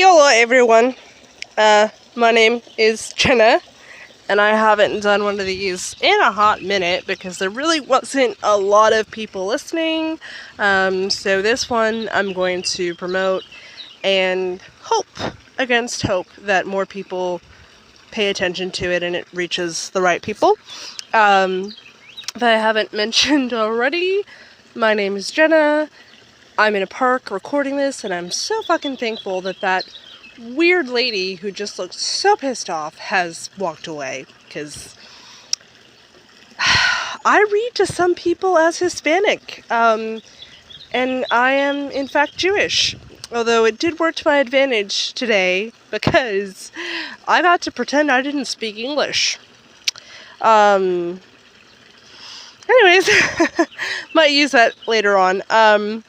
Hello everyone, my name is Jenna, and I haven't done one of these in a hot minute because there really wasn't a lot of people listening, so this one I'm going to promote and hope against hope that more people pay attention to it and it reaches the right people. If I haven't mentioned already, my name is Jenna. I'm in a park recording this, and I'm so fucking thankful that that weird lady who just looked so pissed off has walked away, because I read to some people as Hispanic, and I am in fact Jewish, although it did work to my advantage today because I got to pretend I didn't speak English. Anyways, might use that later on.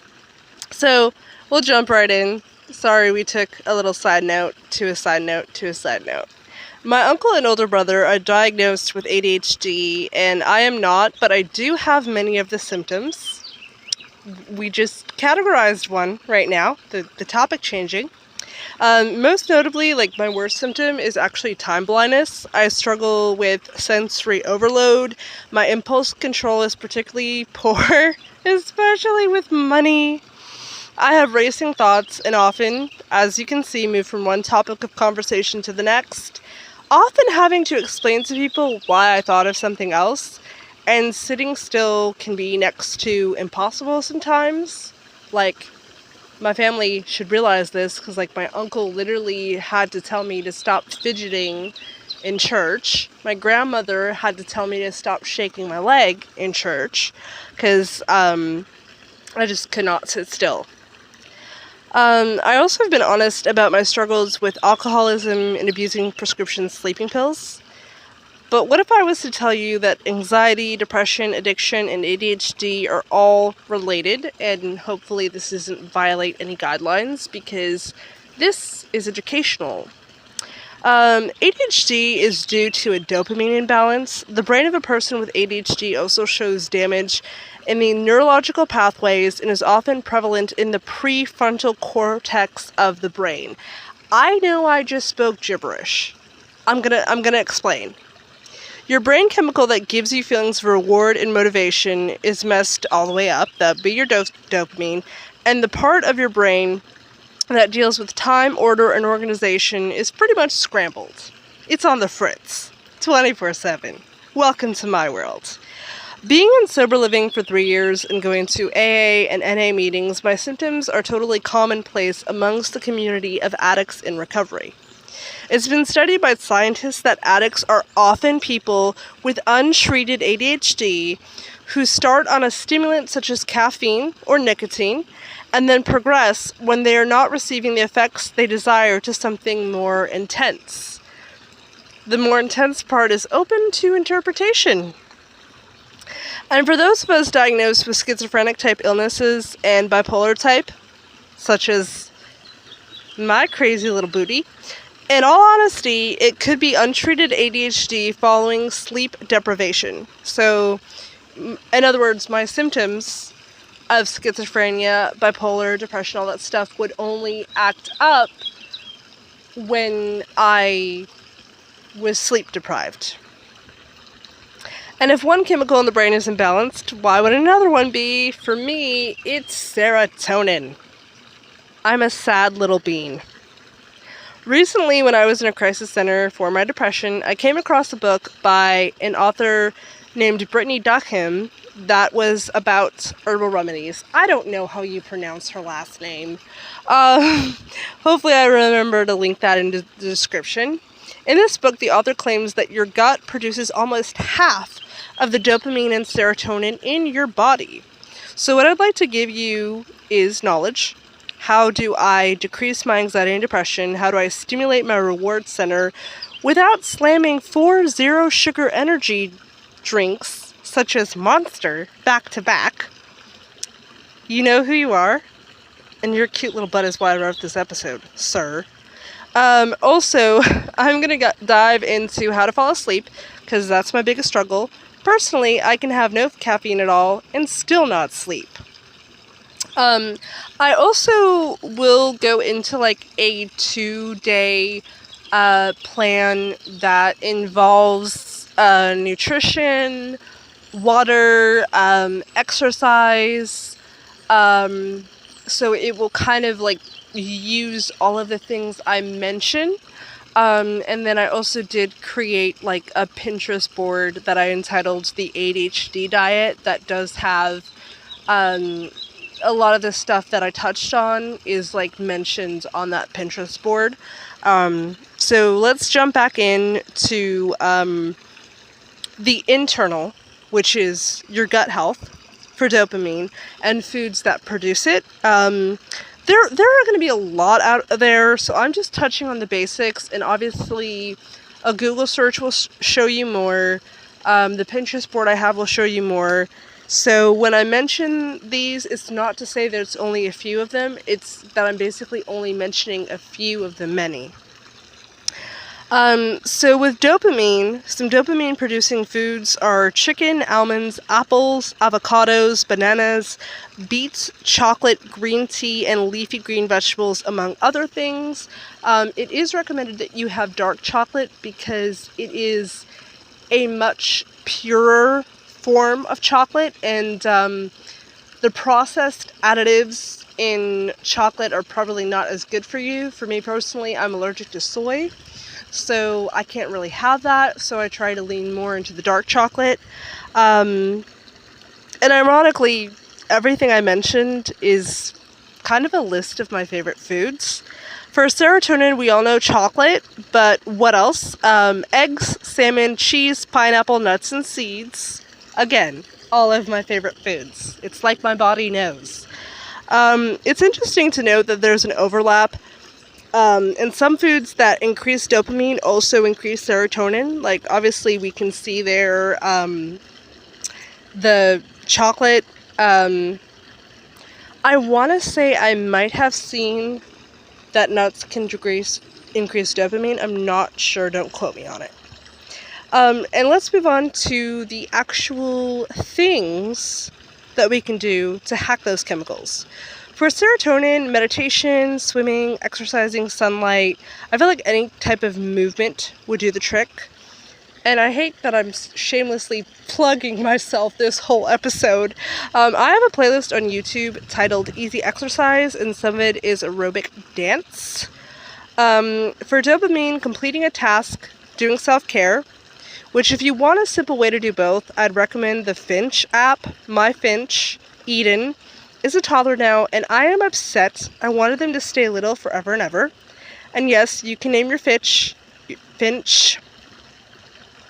So, we'll jump right in. Sorry, we took a little side note to a side note to a side note. My uncle and older brother are diagnosed with ADHD, and I am not, but I do have many of the symptoms. We just categorized one right now, the topic changing. Most notably, my worst symptom is actually time blindness. I struggle with sensory overload. My impulse control is particularly poor, especially with money. I have racing thoughts and often, as you can see, move from one topic of conversation to the next, often having to explain to people why I thought of something else, and sitting still can be next to impossible sometimes. My family should realize this, because my uncle literally had to tell me to stop fidgeting in church. My grandmother had to tell me to stop shaking my leg in church, because I just could not sit still. I also have been honest about my struggles with alcoholism and abusing prescription sleeping pills. But what if I was to tell you that anxiety, depression, addiction, and ADHD are all related, and hopefully this doesn't violate any guidelines because this is educational. ADHD is due to a dopamine imbalance. The brain of a person with ADHD also shows damage in the neurological pathways and is often prevalent in the prefrontal cortex of the brain. I know I just spoke gibberish. I'm gonna explain. Your brain chemical that gives you feelings of reward and motivation is messed all the way up. That'd be your dopamine. And the part of your brain that deals with time, order, and organization is pretty much scrambled. It's on the fritz, 24/7. Welcome to my world. Being in sober living for 3 years and going to AA and NA meetings, my symptoms are totally commonplace amongst the community of addicts in recovery. It's been studied by scientists that addicts are often people with untreated ADHD who start on a stimulant such as caffeine or nicotine and then progress when they are not receiving the effects they desire to something more intense. The more intense part is open to interpretation. And for those of us diagnosed with schizophrenic type illnesses and bipolar type, such as my crazy little booty, in all honesty, it could be untreated ADHD following sleep deprivation. So, in other words, my symptoms of schizophrenia, bipolar, depression, all that stuff would only act up when I was sleep deprived. And if one chemical in the brain is imbalanced, why would another one be? For me, it's serotonin. I'm a sad little bean. Recently, when I was in a crisis center for my depression, I came across a book by an author named Brittany Duckham that was about herbal remedies. I don't know how you pronounce her last name. Hopefully I remember to link that in the description. In this book, the author claims that your gut produces almost half of the dopamine and serotonin in your body. So what I'd like to give you is knowledge. How do I decrease my anxiety and depression? How do I stimulate my reward center without slamming 4 zero sugar energy drinks, such as Monster, back to back? You know who you are, and your cute little butt is why I wrote this episode, sir. Also, I'm going to dive into how to fall asleep, because that's my biggest struggle. Personally, I can have no caffeine at all and still not sleep. I also will go into like a 2-day plan that involves nutrition, water, exercise. So it will kind of like use all of the things I mentioned. And then I also did create like a Pinterest board that I entitled the ADHD diet that does have a lot of the stuff that I touched on is like mentioned on that Pinterest board. So let's jump back in to the internal, which is your gut health for dopamine and foods that produce it. There are going to be a lot out there, so I'm just touching on the basics, and obviously a Google search will show you more. The Pinterest board I have will show you more. So when I mention these, it's not to say there's only a few of them, it's that I'm basically only mentioning a few of the many. So with dopamine, some dopamine producing foods are chicken, almonds, apples, avocados, bananas, beets, chocolate, green tea, and leafy green vegetables, among other things. It is recommended that you have dark chocolate because it is a much purer form of chocolate, and the processed additives in chocolate are probably not as good for you. For me personally, I'm allergic to soy, so I can't really have that, so I try to lean more into the dark chocolate. And ironically, everything I mentioned is kind of a list of my favorite foods. For serotonin, we all know chocolate, but what else? Eggs, salmon, cheese, pineapple, nuts, and seeds. Again, all of my favorite foods. It's like my body knows. It's interesting to note that there's an overlap. And some foods that increase dopamine also increase serotonin. Like, obviously, we can see there the chocolate. I want to say I might have seen that nuts can increase dopamine. I'm not sure. Don't quote me on it. And let's move on to the actual things that we can do to hack those chemicals. For serotonin, meditation, swimming, exercising, sunlight, I feel like any type of movement would do the trick. And I hate that I'm shamelessly plugging myself this whole episode. I have a playlist on YouTube titled Easy Exercise, and some of it is aerobic dance. For dopamine, completing a task, doing self-care, which if you want a simple way to do both, I'd recommend the Finch app. My Finch, Eden, is a toddler now, and I am upset. I wanted them to stay little forever and ever. And yes, you can name your Finch.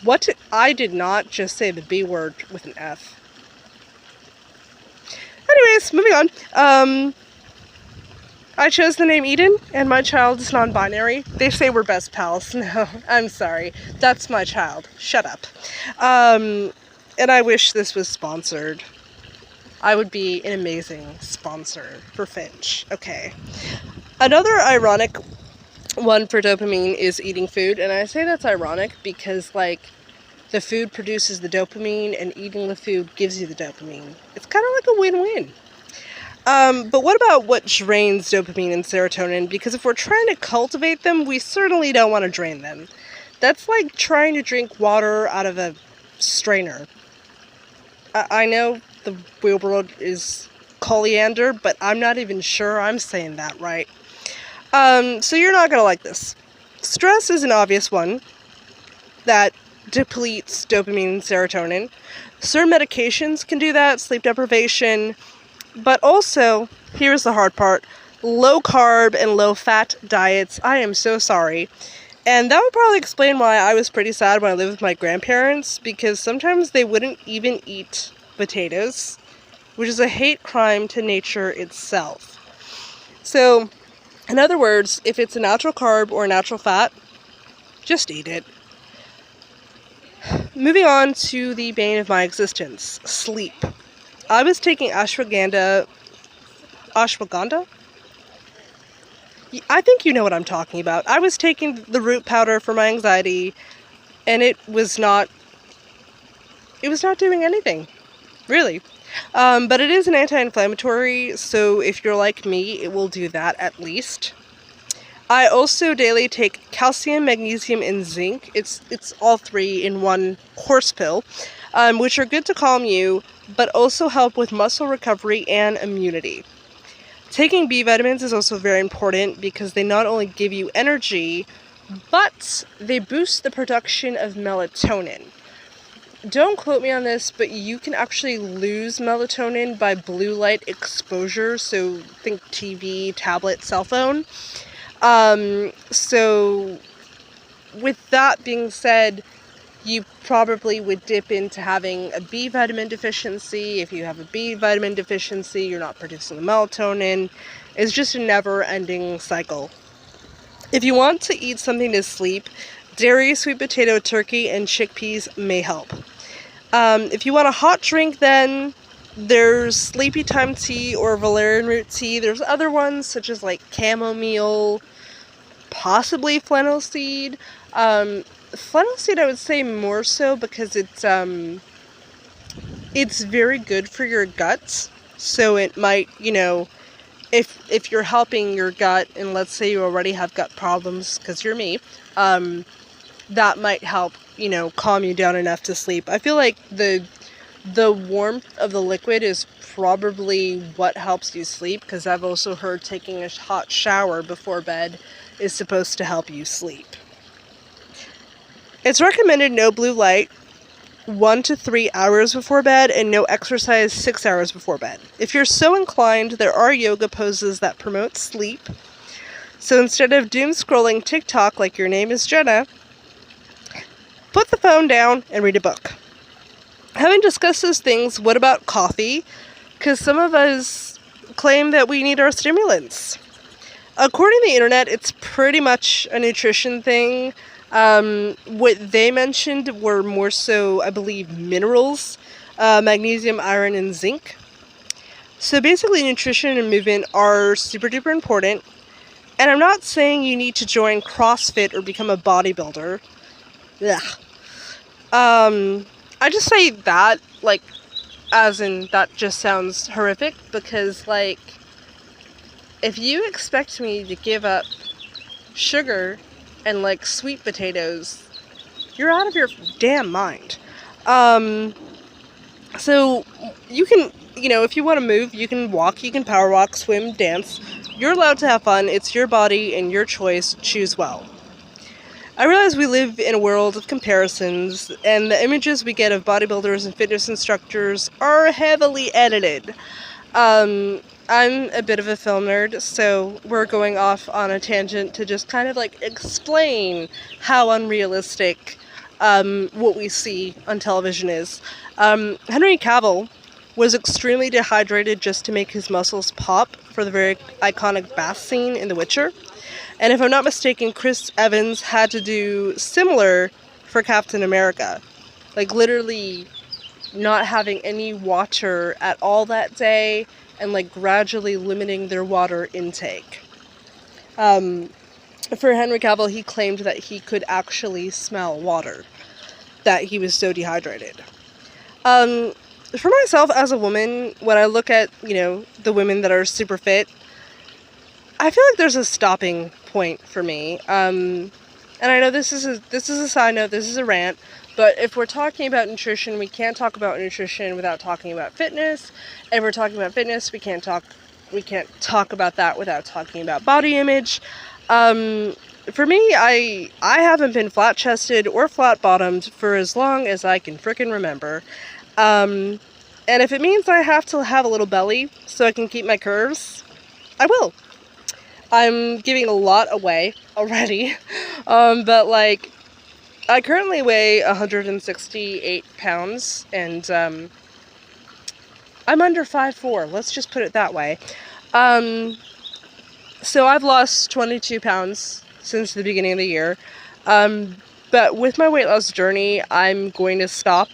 What? I did not just say the B word with an F. Anyways, moving on. I chose the name Eden, and my child is non-binary. They say we're best pals. No, I'm sorry. That's my child. Shut up. And I wish this was sponsored. I would be an amazing sponsor for Finch. Okay. Another ironic one for dopamine is eating food, and I say that's ironic because, like, the food produces the dopamine, and eating the food gives you the dopamine. It's kind of like a win-win. But what about what drains dopamine and serotonin? Because if we're trying to cultivate them, we certainly don't want to drain them. That's like trying to drink water out of a strainer. I know the real world is coriander, but I'm not even sure I'm saying that right. So you're not gonna like this. Stress is an obvious one that depletes dopamine and serotonin. Certain medications can do that, sleep deprivation, but also, here's the hard part, low carb and low fat diets. I am so sorry. And that would probably explain why I was pretty sad when I lived with my grandparents, because sometimes they wouldn't even eat potatoes, which is a hate crime to nature itself. So, in other words, if it's a natural carb or a natural fat, just eat it. Moving on to the bane of my existence, sleep. I was taking ashwagandha? I think you know what I'm talking about. I was taking the root powder for my anxiety, and it was not doing anything, really. But it is an anti-inflammatory, so if you're like me, it will do that at least. I also daily take calcium, magnesium, and zinc. It's all three in one horse pill, which are good to calm you, but also help with muscle recovery and immunity. Taking B vitamins is also very important because they not only give you energy, but they boost the production of melatonin. Don't quote me on this, but you can actually lose melatonin by blue light exposure, so think TV, tablet, cell phone. So with that being said, you probably would dip into having a B vitamin deficiency. If you have a B vitamin deficiency, you're not producing the melatonin. It's just a never-ending cycle. If you want to eat something to sleep, dairy, sweet potato, turkey, and chickpeas may help. If you want a hot drink, then there's sleepy time tea or valerian root tea. There's other ones such as like chamomile, possibly fennel seed. Fennel seed I would say more so because it's very good for your guts. So it might, if you're helping your gut, and let's say you already have gut problems because you're me, that might help, calm you down enough to sleep. I feel like the warmth of the liquid is probably what helps you sleep, because I've also heard taking a hot shower before bed is supposed to help you sleep. It's recommended no blue light 1 to 3 hours before bed and no exercise 6 hours before bed. If you're so inclined, there are yoga poses that promote sleep. So instead of doom scrolling TikTok like your name is Jenna, put the phone down and read a book. Having discussed those things, what about coffee? Because some of us claim that we need our stimulants. According to the internet, it's pretty much a nutrition thing. What they mentioned were more so, I believe, minerals, magnesium, iron, and zinc. So basically, nutrition and movement are super duper important. And I'm not saying you need to join CrossFit or become a bodybuilder. Ugh. I just say that, as in, that just sounds horrific, because, if you expect me to give up sugar and, sweet potatoes, you're out of your damn mind. So, you can, if you want to move, you can walk, you can power walk, swim, dance. You're allowed to have fun. It's your body and your choice. Choose well. I realize we live in a world of comparisons, and the images we get of bodybuilders and fitness instructors are heavily edited. I'm a bit of a film nerd, so we're going off on a tangent to just kind of explain how unrealistic what we see on television is. Henry Cavill was extremely dehydrated just to make his muscles pop for the very iconic bath scene in The Witcher. And if I'm not mistaken, Chris Evans had to do similar for Captain America. Literally not having any water at all that day, and gradually limiting their water intake. For Henry Cavill, he claimed that he could actually smell water, that he was so dehydrated. For myself as a woman, when I look at, the women that are super fit, I feel like there's a stopping point for me. And I know this is a side note, this is a rant, but if we're talking about nutrition, we can't talk about nutrition without talking about fitness. If we're talking about fitness, we can't talk about that without talking about body image. For me, I haven't been flat-chested or flat-bottomed for as long as I can frickin' remember. And if it means I have to have a little belly so I can keep my curves, I will. I'm giving a lot away already, but I currently weigh 168 pounds, and I'm under 5'4", let's just put it that way. So I've lost 22 pounds since the beginning of the year, but with my weight loss journey, I'm going to stop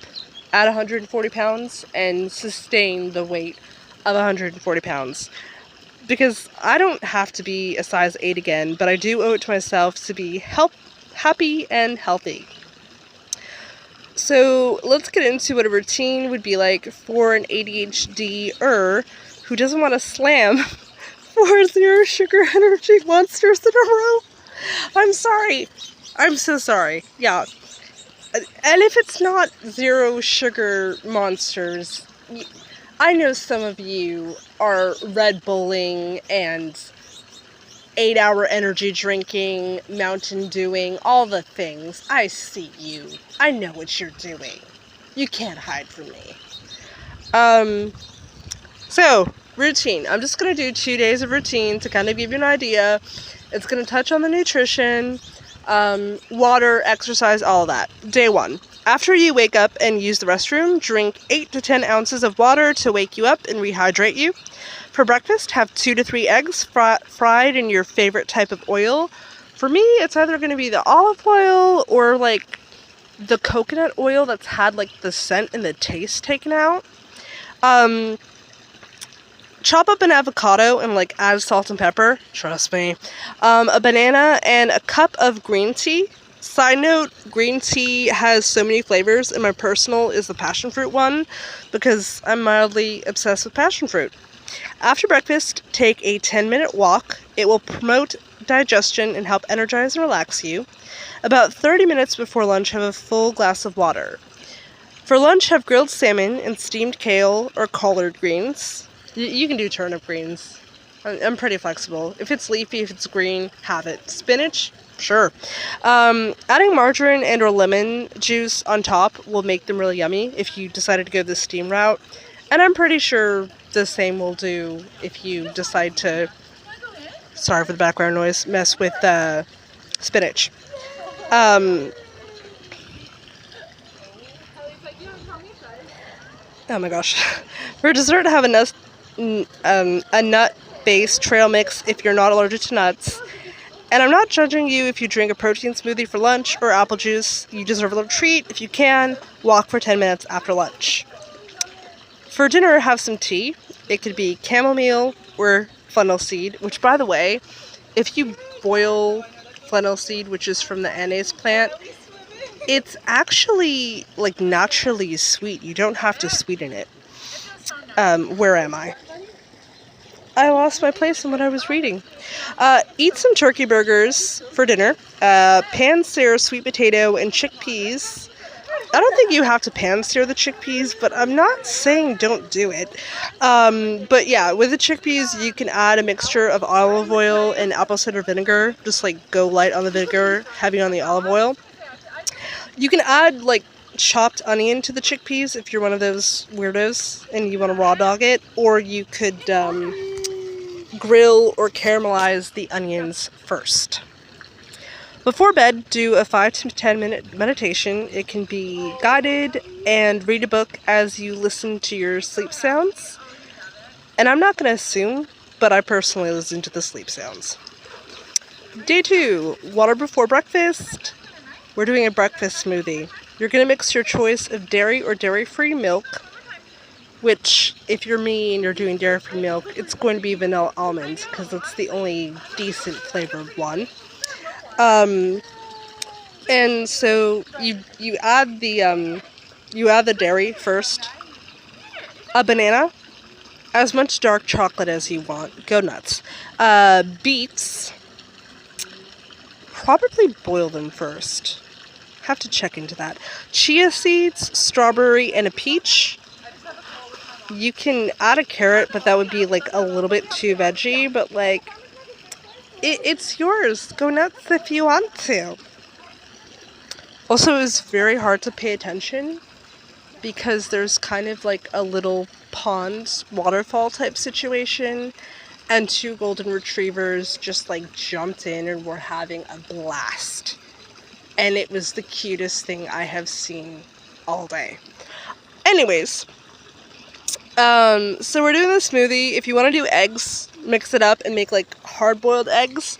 at 140 pounds and sustain the weight of 140 pounds. Because I don't have to be a size 8 again, but I do owe it to myself to be happy and healthy. So let's get into what a routine would be like for an ADHD-er who doesn't want to slam 4 zero sugar energy monsters in a row. I'm sorry. I'm so sorry. Yeah. And if it's not 0 sugar monsters, I know some of you are Red Bulling and 8-hour energy drinking, Mountain Dewing, all the things. I see you. I know what you're doing. You can't hide from me. So, routine. I'm just going to do 2 days of routine to kind of give you an idea. It's going to touch on the nutrition, water, exercise, all of that. Day 1. After you wake up and use the restroom, drink 8 to 10 ounces of water to wake you up and rehydrate you. For breakfast, have 2 to 3 eggs fried in your favorite type of oil. For me, it's either going to be the olive oil or like the coconut oil that's had like the scent and the taste taken out. Chop up an avocado and like add salt and pepper. Trust me. A banana and a cup of green tea. Side note, green tea has so many flavors, and my personal is the passion fruit one because I'm mildly obsessed with passion fruit. After breakfast, take a 10-minute walk. It will promote digestion and help energize and relax you. About 30 minutes before lunch, have a full glass of water. For lunch, have grilled salmon and steamed kale or collard greens. You can do turnip greens. I'm pretty flexible. If it's leafy, if it's green, have it. Spinach? Sure. Adding margarine and or lemon juice on top will make them really yummy if you decided to go the steam route. And I'm pretty sure the same will do if you decide to, sorry for the background noise, mess with spinach. Oh my gosh. For dessert, have a nut-based trail mix if you're not allergic to nuts. And I'm not judging you if you drink a protein smoothie for lunch or apple juice. You deserve a little treat. If you can, walk for 10 minutes after lunch. For dinner, have some tea. It could be chamomile or fennel seed, which, by the way, if you boil fennel seed, which is from the anise plant, it's actually, like, naturally sweet. You don't have to sweeten it. Where am I? I lost my place in what I was reading. Eat some turkey burgers for dinner. Pan-sear sweet potato and chickpeas. I don't think you have to pan-sear the chickpeas, but I'm not saying don't do it. But yeah, with the chickpeas, you can add a mixture of olive oil and apple cider vinegar. Just like go light on the vinegar, heavy on the olive oil. You can add like chopped onion to the chickpeas if you're one of those weirdos and you want to raw dog it, or you could grill or caramelize the onions first. Before bed, do a 5 to 10 minute meditation. It can be guided, and read a book as you listen to your sleep sounds. And I'm not going to assume, but I personally listen to the sleep sounds. Day 2, water before breakfast. We're doing a breakfast smoothie. You're going to mix your choice of dairy or dairy-free milk, which, if you're me and you're doing dairy-free milk, it's going to be vanilla almond, because it's the only decent flavored one. And so you add the dairy first, a banana, as much dark chocolate as you want, go nuts, beets, probably boil them first, have to check into that, chia seeds, strawberry, and a peach. You can add a carrot, but that would be like a little bit too veggie, but like, it's yours. Go nuts if you want to. Also, it's very hard to pay attention because there's kind of like a little pond, waterfall type situation, and 2 golden retrievers just like jumped in and were having a blast. And it was the cutest thing I have seen all day. Anyways, so we're doing the smoothie. If you want to do eggs, mix it up and make like hard-boiled eggs.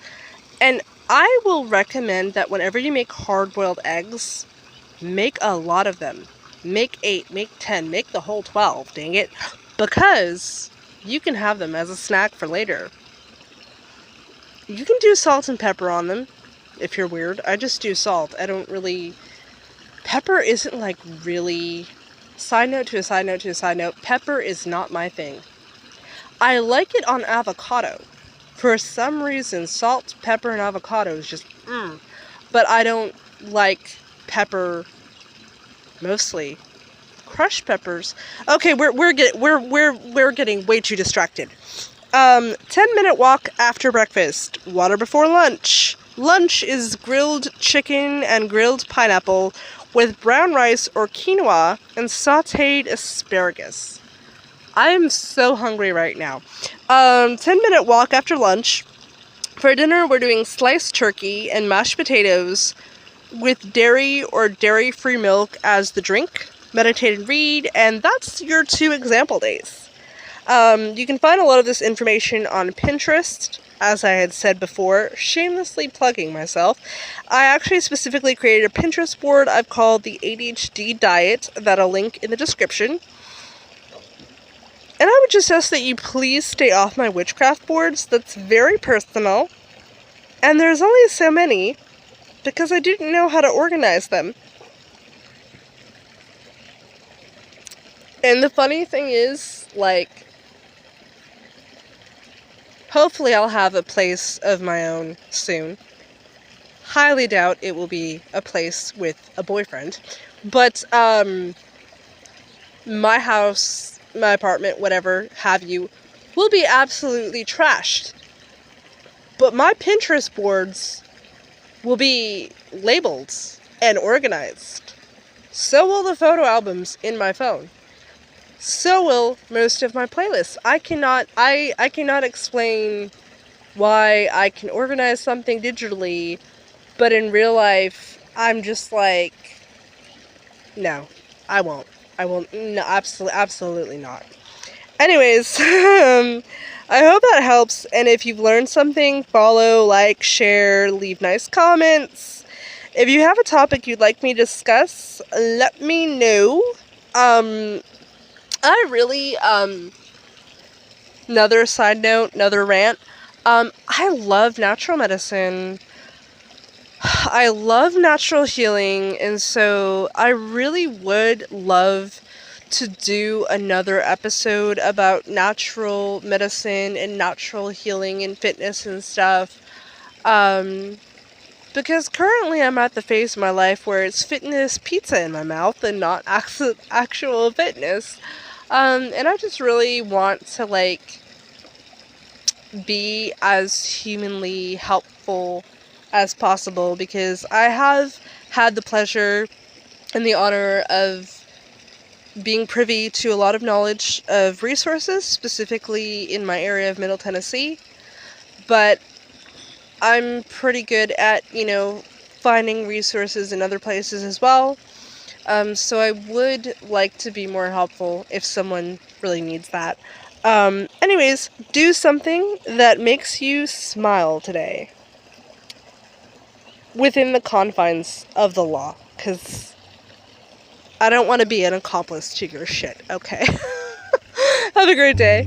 And I will recommend that whenever you make hard-boiled eggs, make a lot of them. Make 8, make 10, make the whole 12, dang it. Because you can have them as a snack for later. You can do salt and pepper on them if you're weird. I just do salt. I don't really pepper isn't like really, side note to a side note to a side note, pepper is not my thing. I like it on avocado. For some reason, salt, pepper, and avocado is just, But I don't like pepper, mostly crushed peppers. Okay, we're getting way too distracted. 10-minute walk after breakfast. Water before lunch. Lunch is grilled chicken and grilled pineapple with brown rice or quinoa and sauteed asparagus. I am so hungry right now. 10-minute walk after lunch. For dinner, we're doing sliced turkey and mashed potatoes with dairy or dairy-free milk as the drink. Meditate and read, and that's your 2 example days. You can find a lot of this information on Pinterest, as I had said before, shamelessly plugging myself. I actually specifically created a Pinterest board I've called the ADHD Diet that I'll link in the description. And I would just ask that you please stay off my witchcraft boards. That's very personal. And there's only so many, because I didn't know how to organize them. And the funny thing is, like, hopefully I'll have a place of my own soon. Highly doubt it will be a place with a boyfriend. But, my house, my apartment, whatever have you, will be absolutely trashed. But my Pinterest boards will be labeled and organized. So will the photo albums in my phone. So will most of my playlists. I cannot explain why I can organize something digitally, but in real life, I'm just like, no, I won't. No, absolutely not. Anyways, I hope that helps, and if you've learned something, follow, like, share, leave nice comments. If you have a topic you'd like me to discuss, let me know. I really, another side note, another rant, I love natural medicine. I love natural healing, and so I really would love to do another episode about natural medicine and natural healing and fitness and stuff. Because currently I'm at the phase of my life where it's fitness pizza in my mouth and not actual fitness. And I just really want to, like, be as humanly helpful as possible, because I have had the pleasure and the honor of being privy to a lot of knowledge of resources, specifically in my area of Middle Tennessee, but I'm pretty good at, finding resources in other places as well, so I would like to be more helpful if someone really needs that. Anyways, do something that makes you smile today. Within the confines of the law, because I don't want to be an accomplice to your shit, okay? Have a great day.